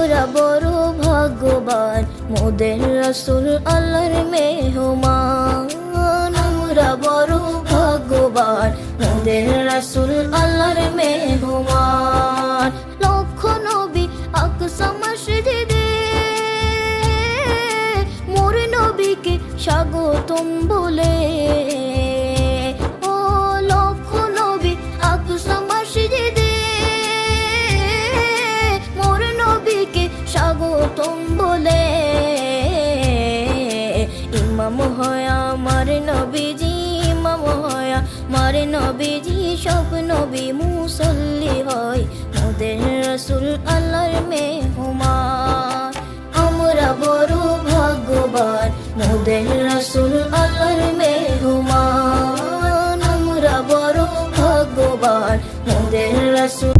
আমরা বড় ভাগ্যবান মোদের রাসূল আল্লাহর মেহমান। আমরা বড় ভাগ্যবান মোদের রাসূল আল্লাহর মেহমান। লক্ষ নবী আকসা মসজিদে মোর নবীকে স্বাগতম বলে। ও লক্ষ নবী আকসা মসজিদে মোর নবীকে স্বাগতম বলে। ইমাম হয় আমার নবীজি, ইমাম হয় আমার নবীজি, সব নবী মুসল্লি হয় মোদের রাসূল আল্লাহর মেহমান। আমরা বড় ভাগ্যবান মোদের রাসূল আল্লাহর মেহমান। আমরা বড় ভাগ্যবান মোদের রাসূল